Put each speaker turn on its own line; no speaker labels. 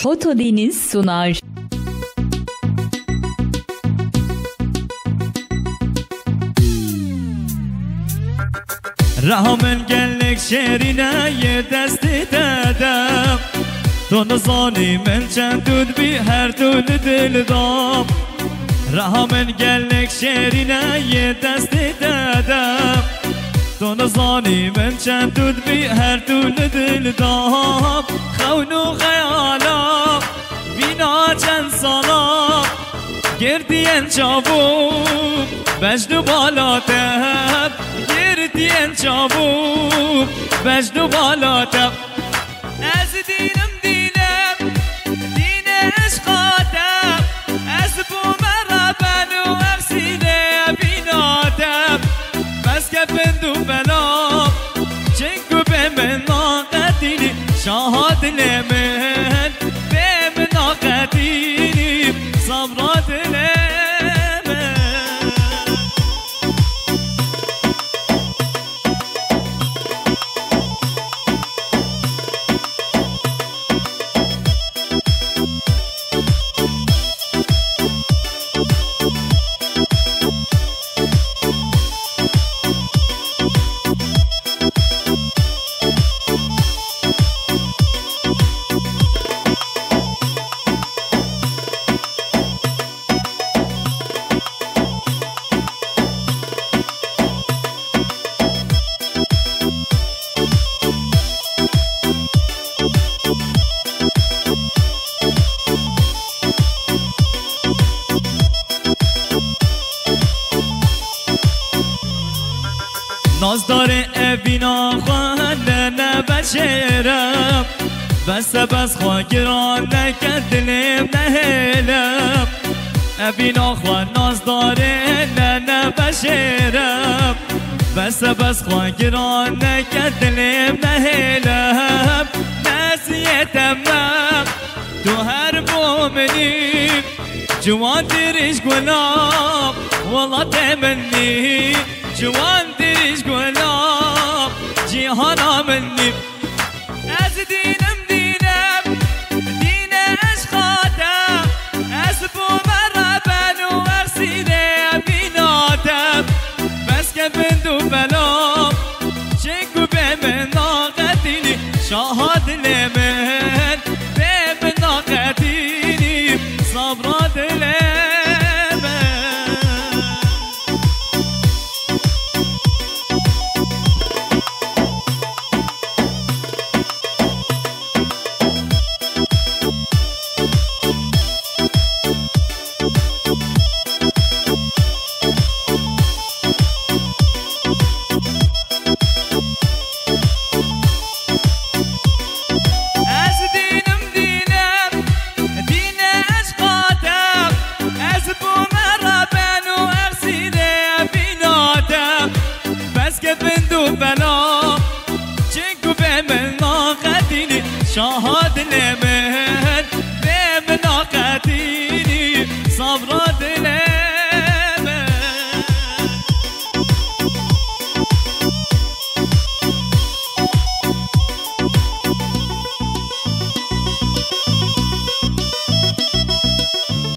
Foto Deniz sunar.
رحمن گلک شیرینه یه دستی دادم تو نزانی من چند دود بی هر دول دل دام رحمن گلک شیرینه یه دستی دادم تو نزانی من چند دود بی هر دول دل دام خون و خیالام بینا چند سالام گردین چابوم بجد بالاتم گردین چابوم بجد بالاتم از دینم دینم دین عشقاتم از بومربن و افسینه بیناتم بس که بندو بلام چنگو به من ناقدینی شاهد لمن به من ناقدینی صبرات لمن ناز داره ابینا خواهنده نبشرم بس بس خواهگران نکد دلم نهلم ابینا خواه ناز داره نبشرم بس بس خواهگران نکد دلم نهلم نسیتم تو هر مومنی جوان دیرش گلاب والله تمنی جوان دیرش گلاب جیهانا منی از دینم دینم دین عشقاتم از بومربن و ارسینه بیناتم بس که بندو بلام چنگو به من ناقدینی شاهد لمن به من ناقدینی صبرات لمن بلا چنگو به من ناقدینی شاهد لمن